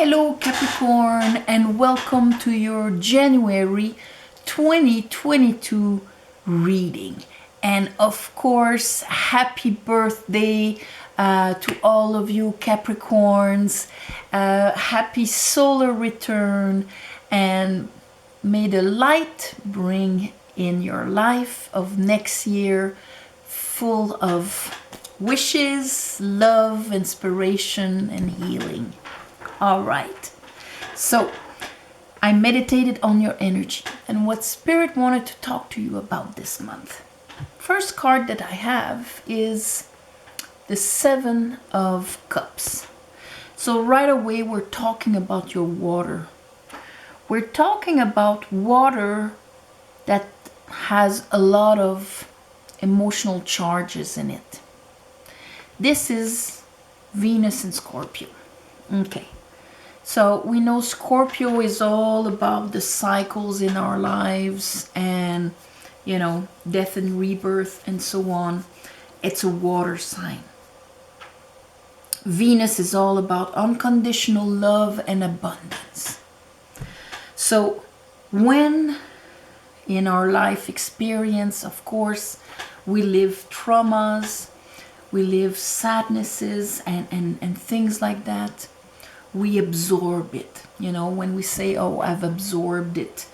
Hello Capricorn, and welcome to your January 2022 reading. And of course, happy birthday to all of you Capricorns. Happy solar return, and may the light bring in your life of next year full of wishes, love, inspiration, and healing. All right, so I meditated on your energy and what Spirit wanted to talk to you about this month. First card that I have is the Seven of Cups. So right away we're talking about your water. We're talking about water that has a lot of emotional charges in it. This is Venus and Scorpio. Okay. So we know Scorpio is all about the cycles in our lives and, death and rebirth and so on. It's a water sign. Venus is all about unconditional love and abundance. So when in our life experience, of course, we live traumas, we live sadnesses and things like that, we absorb it. When we say, oh, I've absorbed it,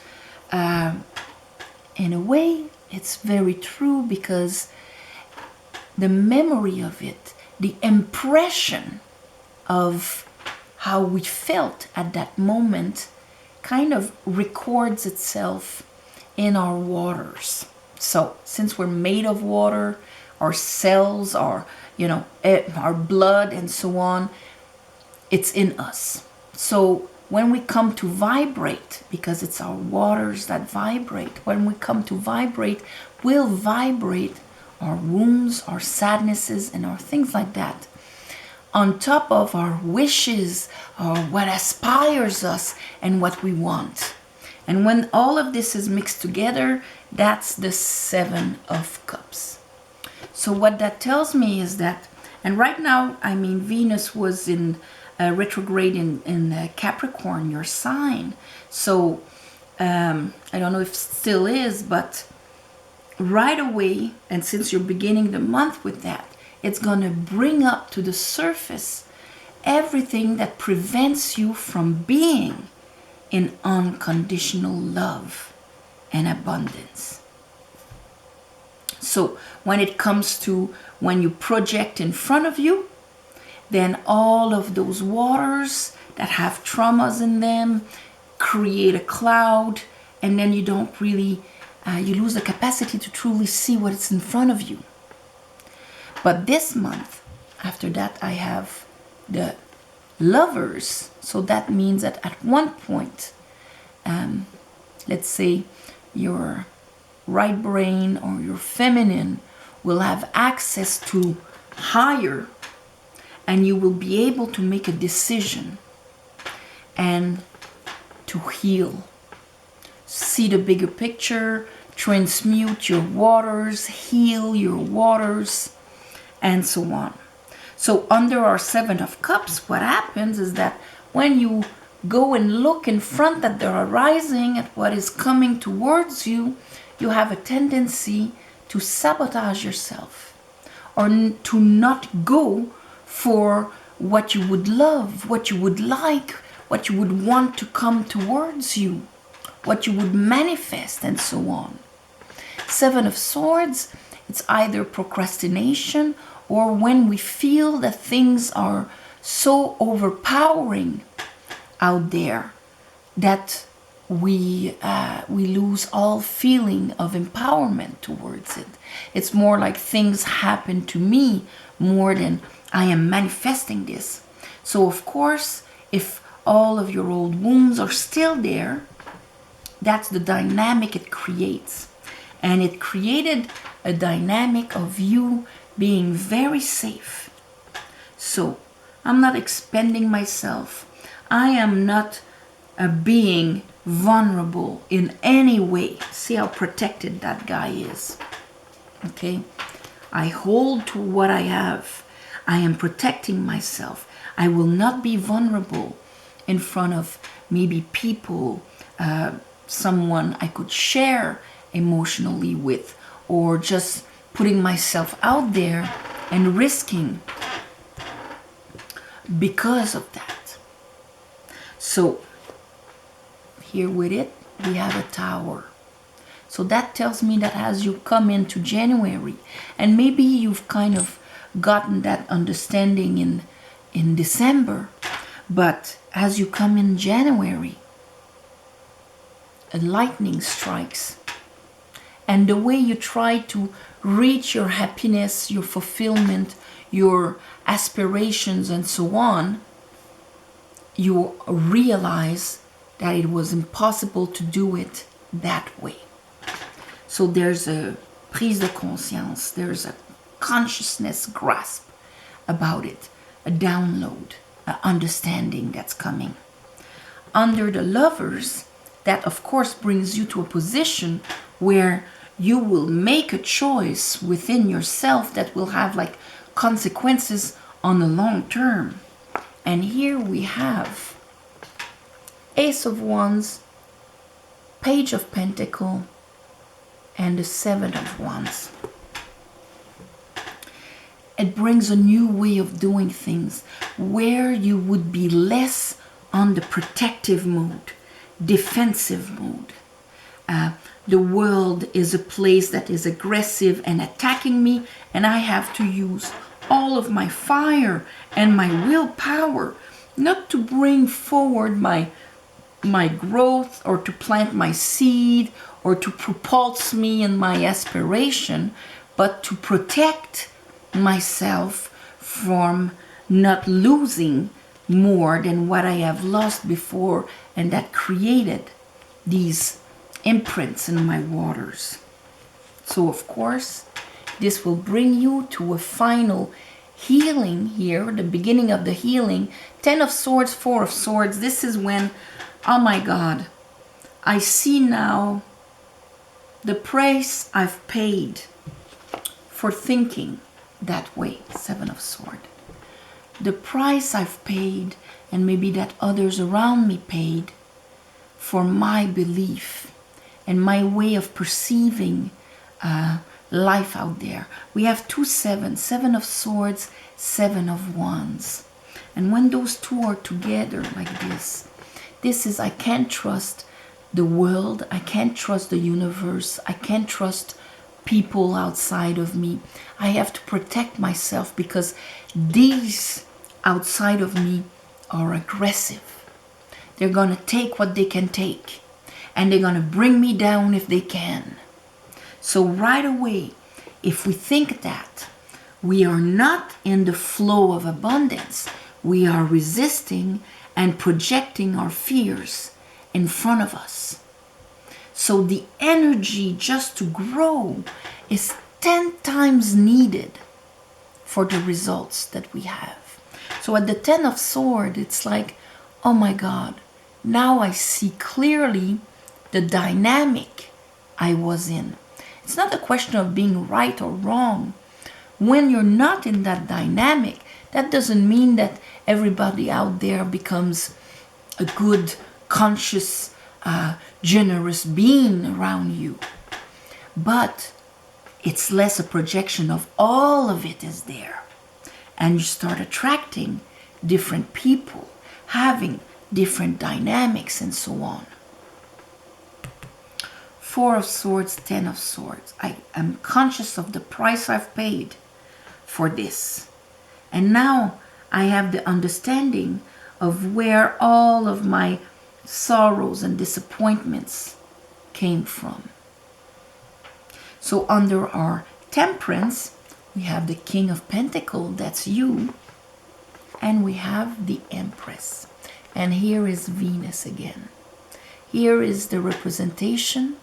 in a way it's very true, because the memory of it, the impression of how we felt at that moment kind of records itself in our waters. So since we're made of water, our cells, our blood and so on, it's in us. So when we come to vibrate, because it's our waters that vibrate, when we come to vibrate, we'll vibrate our wounds, our sadnesses, and our things like that, on top of our wishes, or what aspires us and what we want. And when all of this is mixed together, that's the Seven of Cups. So what that tells me is that, and right now, Venus was in retrograde in Capricorn, your sign. So I don't know if it still is, but right away, and since you're beginning the month with that, it's going to bring up to the surface everything that prevents you from being in unconditional love and abundance. So when it comes to when you project in front of you, then all of those waters that have traumas in them create a cloud, and then you don't really, you lose the capacity to truly see what's in front of you. But this month, after that, I have the Lovers. So that means that at one point, let's say your right brain or your feminine will have access to higher, and you will be able to make a decision and to heal. See the bigger picture, transmute your waters, heal your waters, and so on. So under our Seven of Cups, what happens is that when you go and look in front at the horizon, at what is coming towards you, you have a tendency to sabotage yourself, or to not go for what you would love, what you would like, what you would want to come towards you, what you would manifest, and so on. Seven of Swords, it's either procrastination, or when we feel that things are so overpowering out there that we lose all feeling of empowerment towards it. It's more like things happen to me more than I am manifesting this. So of course, if all of your old wounds are still there, that's the dynamic it creates. And it created a dynamic of you being very safe. So I'm not expending myself. I am not being vulnerable in any way. See how protected that guy is. Okay? I hold to what I have. I am protecting myself. I will not be vulnerable in front of maybe people, someone I could share emotionally with, or just putting myself out there and risking because of that. So here with it, we have a Tower. So that tells me that as you come into January, and maybe you've kind of gotten that understanding in December, but as you come in January, a lightning strikes. And the way you try to reach your happiness, your fulfillment, your aspirations, and so on, you realize that it was impossible to do it that way. So there's a prise de conscience, there's a consciousness grasp about it, a download, an understanding that's coming. Under the Lovers, that of course brings you to a position where you will make a choice within yourself that will have like consequences on the long term. And here we have Ace of Wands, Page of Pentacles, and the Seven of Wands. It brings a new way of doing things where you would be less on the protective mode, defensive mode. The world is a place that is aggressive and attacking me, and I have to use all of my fire and my willpower not to bring forward my growth, or to plant my seed, or to propulse me in my aspiration, but to protect myself from not losing more than what I have lost before, and that created these imprints in my waters. So of course, this will bring you to a final healing here, the beginning of the healing. 10 of Swords, 4 of Swords. This is when, oh my God, I see now the price I've paid for thinking that way. 7 of Swords. The price I've paid, and maybe that others around me paid, for my belief and my way of perceiving life out there. We have 2 sevens, 7 of Swords, 7 of Wands. And when those two are together like this is, I can't trust the world, I can't trust the universe, I can't trust people outside of me. I have to protect myself because these outside of me are aggressive. They're going to take what they can take, and they're going to bring me down if they can. So right away, if we think that we are not in the flow of abundance, we are resisting and projecting our fears in front of us. So the energy just to grow is 10 times needed for the results that we have. So at the 10 of Swords, it's like, oh my God, now I see clearly the dynamic I was in. It's not a question of being right or wrong. When you're not in that dynamic, that doesn't mean that everybody out there becomes a good, conscious, generous being around you. But it's less a projection of all of it is there. And you start attracting different people, having different dynamics, and so on. 4 of Swords, 10 of Swords. I am conscious of the price I've paid for this. And now I have the understanding of where all of my sorrows and disappointments came from. So under our Temperance, we have the King of Pentacles, that's you, and we have the Empress. And here is Venus again. Here is the representation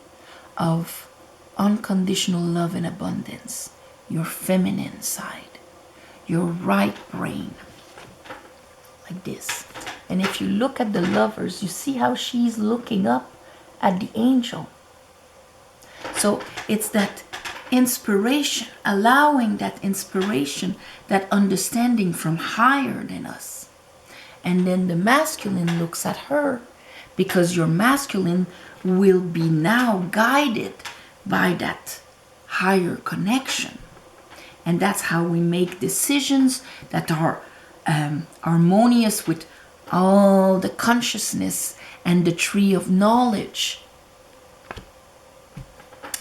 of unconditional love and abundance, your feminine side, your right brain, like this. And if you look at the Lovers, you see how she's looking up at the angel. So it's that inspiration, allowing that inspiration, that understanding from higher than us. and then the masculine looks at her, because your masculine will be now guided by that higher connection. And that's how we make decisions that are harmonious with all the consciousness and the tree of knowledge.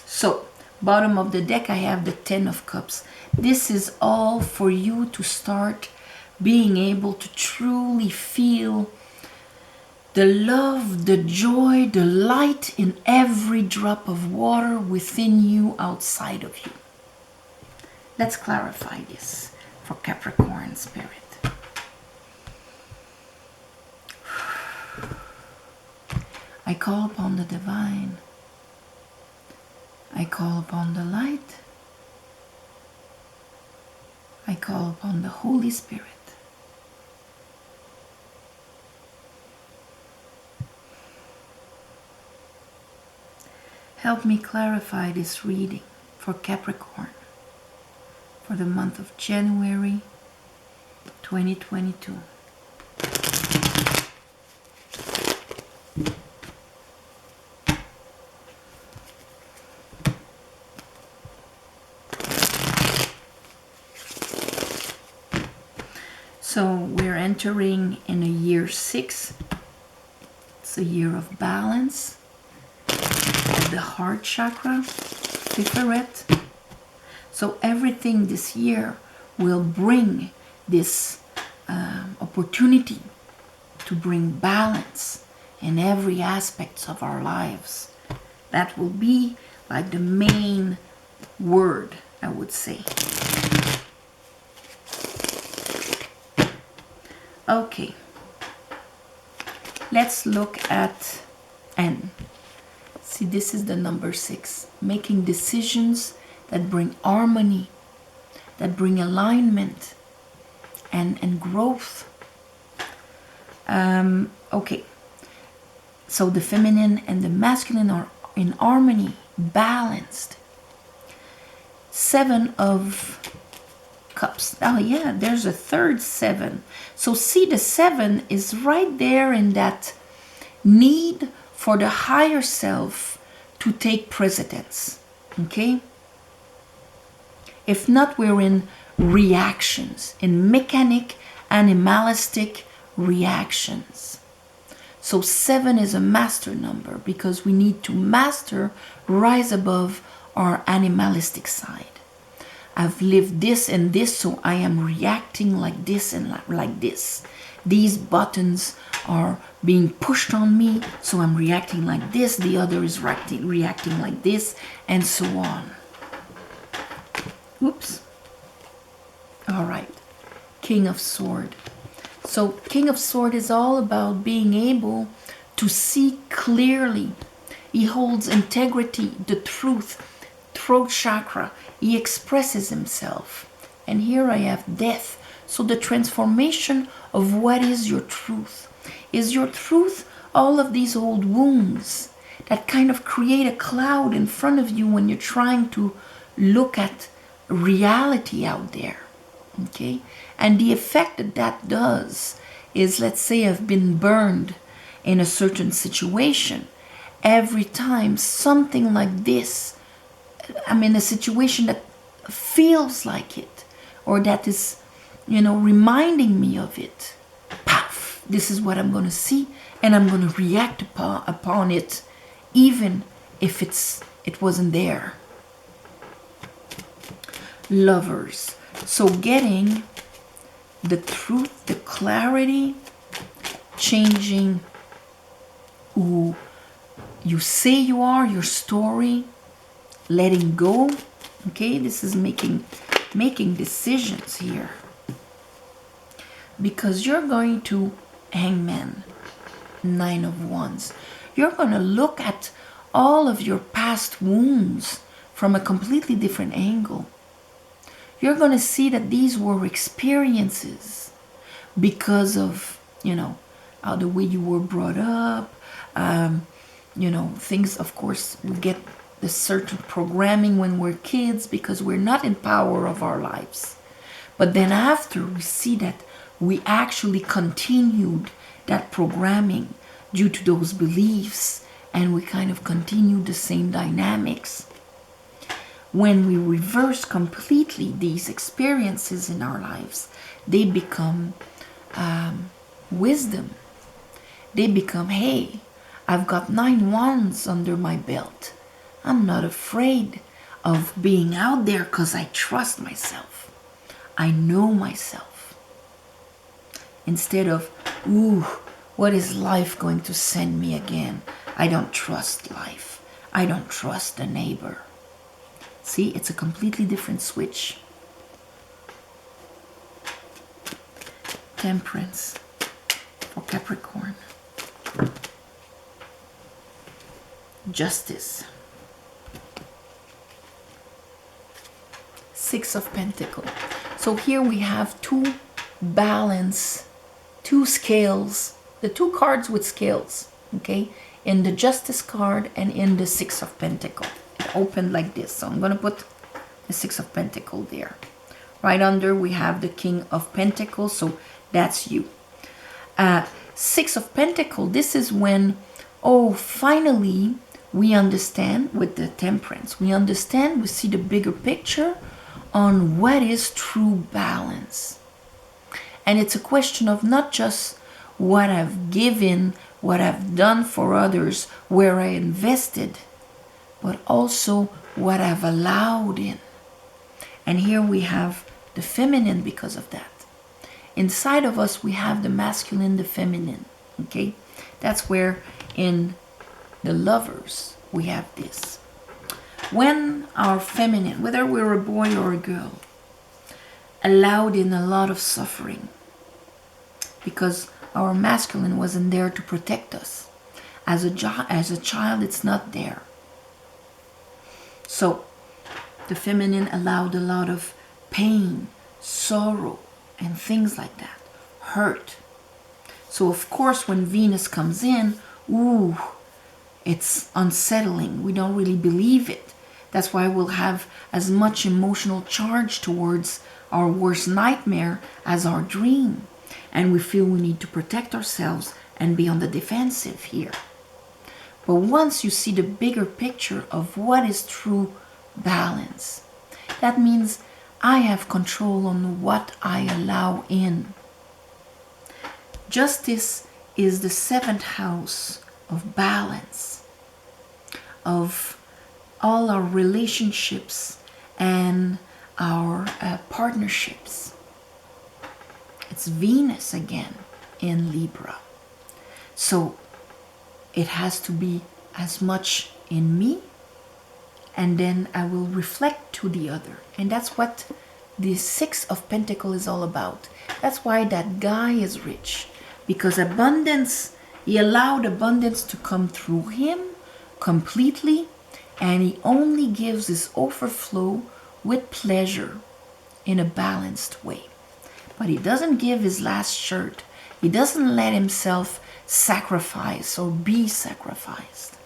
So, bottom of the deck, I have the 10 of Cups. This is all for you to start being able to truly feel the love, the joy, the light in every drop of water within you, outside of you. Let's clarify this for Capricorn spirit. I call upon the divine. I call upon the light. I call upon the Holy Spirit. Help me clarify this reading for Capricorn for the month of January 2022. So we're entering in a year 6. It's a year of balance, of the heart chakra, Tiferet. So everything this year will bring this opportunity to bring balance in every aspect of our lives. That will be like the main word, I would say. Okay, let's look at N. See, this is the number 6. Making decisions that bring harmony, that bring alignment and growth. Okay, so the feminine and the masculine are in harmony, balanced. 7 of Cups. Oh yeah, there's a third 7. So see, the 7 is right there in that need for the higher self to take precedence. Okay? If not, we're in reactions, in mechanic, animalistic reactions. So 7 is a master number because we need to master, rise above our animalistic side. I've lived this and this, so I am reacting like this and like this. These buttons are being pushed on me, so I'm reacting like this. The other is reacting like this, and so on. Oops. All right. King of Sword. So King of Sword is all about being able to see clearly. He holds integrity, the truth, throat chakra. He expresses himself. And here I have death. So the transformation of what is your truth. Is your truth all of these old wounds that kind of create a cloud in front of you when you're trying to look at reality out there? Okay? And the effect that that does is, let's say I've been burned in a certain situation. Every time something like this, I'm in a situation that feels like it, or that is, reminding me of it. Paf! This is what I'm going to see, and I'm going to react upon it, even if it wasn't there. Lovers. So getting the truth, the clarity, changing who you say you are, your story, letting go. Okay, this is making decisions here, because you're going to Hangman, 9 of Wands. You're going to look at all of your past wounds from a completely different angle. You're going to see that these were experiences because of, how the way you were brought up. Things, of course, we get the certain programming when we're kids because we're not in power of our lives. But then after, we see that we actually continued that programming due to those beliefs, and we kind of continued the same dynamics. When we reverse completely these experiences in our lives, they become wisdom. They become, hey, I've got 9 wands under my belt. I'm not afraid of being out there because I trust myself. I know myself. Instead of, ooh, what is life going to send me again? I don't trust life. I don't trust the neighbor. See, it's a completely different switch. Temperance for Capricorn. Justice. 6 of Pentacles. So here we have 2 balance, 2 scales, the 2 cards with scales, okay, in the Justice card and in the 6 of Pentacles. It opened like this, so I'm going to put the 6 of Pentacles there. Right under we have the King of Pentacles, so that's you. 6 of Pentacles, this is when, oh, finally we understand with the Temperance. We understand, we see the bigger picture on what is true balance. And it's a question of not just what I've given, what I've done for others, where I invested, but also what I've allowed in. And here we have the feminine because of that. Inside of us, we have the masculine, the feminine, okay? That's where in the Lovers, we have this. When our feminine, whether we're a boy or a girl, allowed in a lot of suffering because our masculine wasn't there to protect us. As a child, it's not there. So the feminine allowed a lot of pain, sorrow, and things like that. Hurt. So of course when Venus comes in, ooh, it's unsettling. We don't really believe it. That's why we'll have as much emotional charge towards our worst nightmare as our dream. And we feel we need to protect ourselves and be on the defensive here. But once you see the bigger picture of what is true balance, that means I have control on what I allow in. Justice is the 7th house of balance, of all our relationships and our partnerships. It's Venus again in Libra. So it has to be as much in me, and then I will reflect to the other. And that's what the 6 of Pentacles is all about. That's why that guy is rich, because abundance, he allowed abundance to come through him completely, and he only gives his overflow with pleasure in a balanced way. But he doesn't give his last shirt. He doesn't let himself sacrifice or be sacrificed.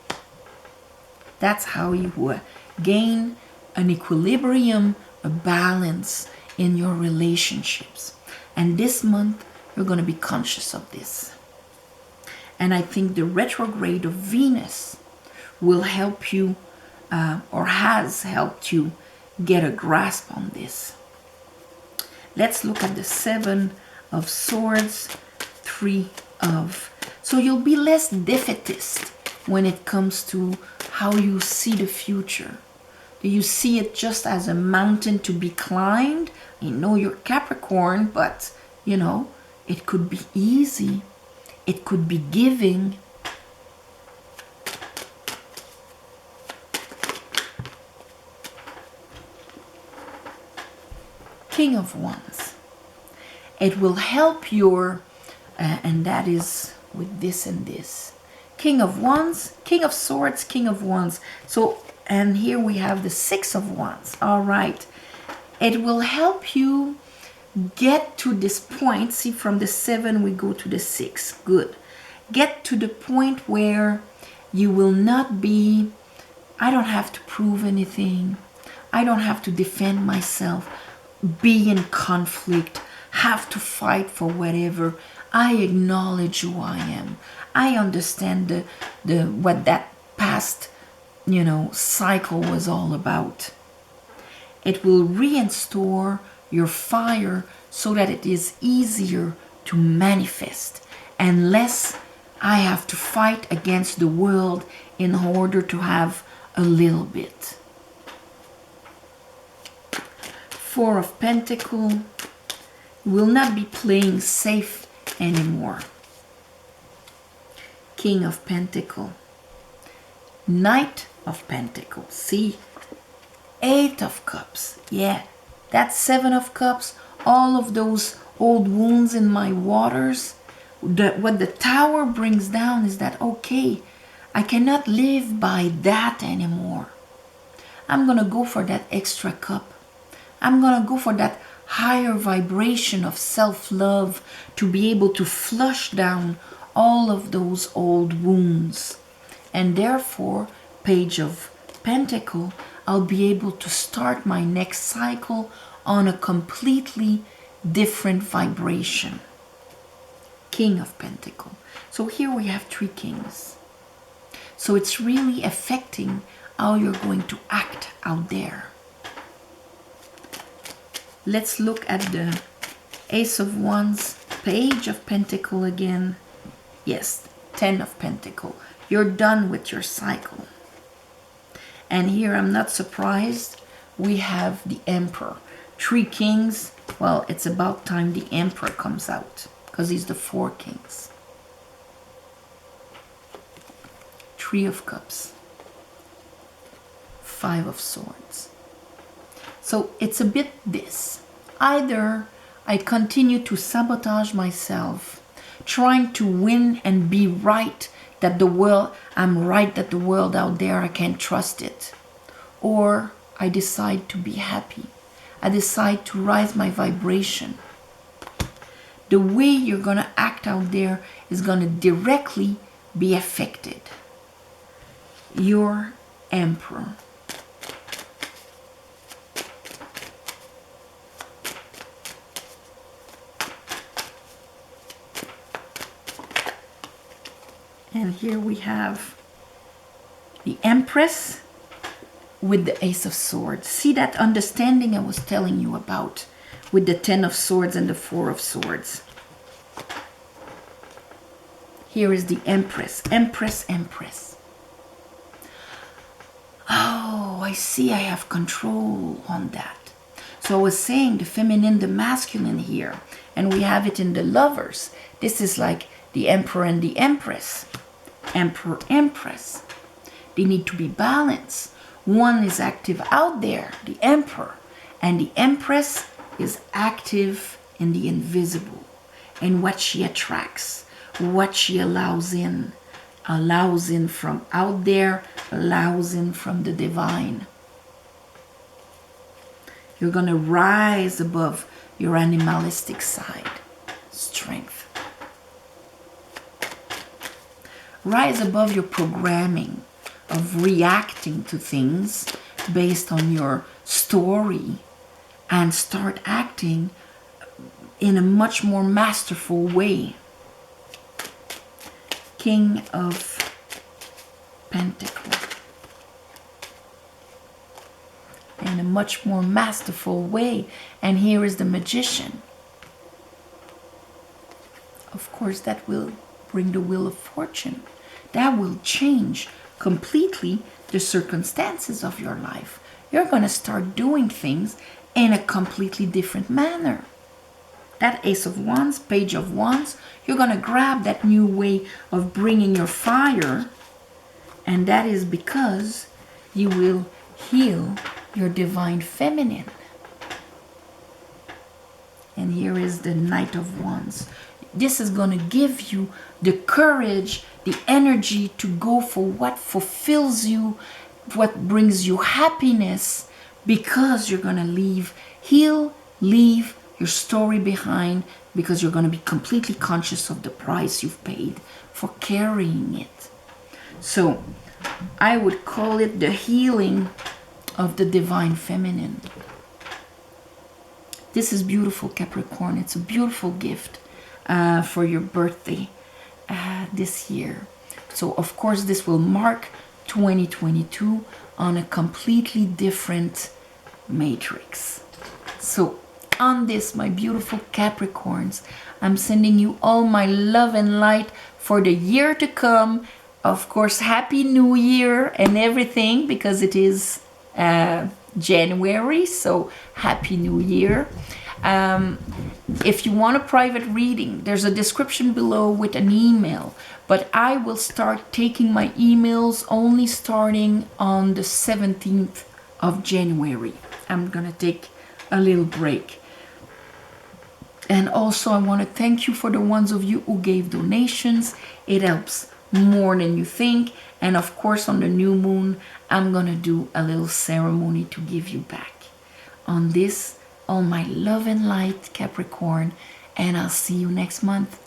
That's how you gain an equilibrium, a balance in your relationships. And this month, you're going to be conscious of this. And I think the retrograde of Venus will help you, or has helped you, get a grasp on this. Let's look at the 7 of Swords, 3 of... So you'll be less defeatist when it comes to how you see the future. Do you see it just as a mountain to be climbed? You know you're Capricorn, but, you know, it could be easy. It could be giving. King of Wands. It will help your, and that is with this and this. King of Wands, King of Swords, King of Wands. So, and here we have the 6 of Wands. All right. It will help you get to this point. See, from the 7 we go to the 6. Good. Get to the point where you will not be, I don't have to prove anything. I don't have to defend myself. Be in conflict. have to fight for whatever. I acknowledge who I am. I understand the what that past, cycle was all about. It will reinstore your fire so that it is easier to manifest and less I have to fight against the world in order to have a little bit. Four of Pentacles will not be playing safe anymore. King of Pentacles. Knight of Pentacles. See? Eight of Cups. Yeah, that's Seven of Cups. All of those old wounds in my waters. What the Tower brings down is that, okay, I cannot live by that anymore. I'm going to go for that extra cup. I'm going to go for that higher vibration of self-love to be able to flush down all of those old wounds. And therefore, Page of Pentacles, I'll be able to start my next cycle on a completely different vibration. King of Pentacles. So here we have three kings. So it's really affecting how you're going to act out there. Let's look at the Ace of Wands, Page of Pentacles again. Yes, Ten of Pentacles. You're done with your cycle. And here I'm not surprised. We have the Emperor. Three kings. Well, it's about time the Emperor comes out because he's the four kings. Three of Cups. Five of Swords. So it's a bit this. Either I continue to sabotage myself, trying to win and be right, that the world, I'm right, that the world out there, I can't trust it. Or I decide to be happy. I decide to rise my vibration. The way you're going to act out there is going to directly be affected. Your Emperor. And here we have the Empress with the Ace of Swords. See that understanding I was telling you about with the Ten of Swords and the Four of Swords. Here is the Empress. Empress, Empress. Oh, I see I have control on that. So I was saying the feminine, the masculine here. And we have it in the Lovers. This is like the Emperor and the Empress. Emperor, Empress. They need to be balanced. One is active out there, the Emperor, and the Empress is active in the invisible, in what she attracts, what she allows in from out there, allows in from the divine. You're going to rise above your animalistic side. Strength. Rise above your programming of reacting to things based on your story and start acting in a much more masterful way. King of Pentacles. In a much more masterful way. And here is the Magician. Of course, that will bring the Wheel of Fortune. That will change completely the circumstances of your life. You're going to start doing things in a completely different manner. That Ace of Wands, Page of Wands, you're going to grab that new way of bringing your fire, and that is because you will heal your divine feminine. And here is the Knight of Wands. This is going to give you the courage, the energy to go for what fulfills you, what brings you happiness, because you're going to leave your story behind, because you're going to be completely conscious of the price you've paid for carrying it. So I would call it the healing of the divine feminine. This is beautiful, Capricorn. It's a beautiful gift for your birthday this year. So of course this will mark 2022 on a completely different matrix. So on this, my beautiful Capricorns, I'm sending you all my love and light for the year to come. Of course, Happy New Year and everything, because it is January, so Happy New Year. If you want a private reading, there's a description below with an email, but I will start taking my emails only starting on the 17th of January. I'm gonna take a little break. And also I want to thank you for the ones of you who gave donations. It helps more than you think. And of course on the new moon, I'm gonna do a little ceremony to give you back. On this, all my love and light, Capricorn, and I'll see you next month.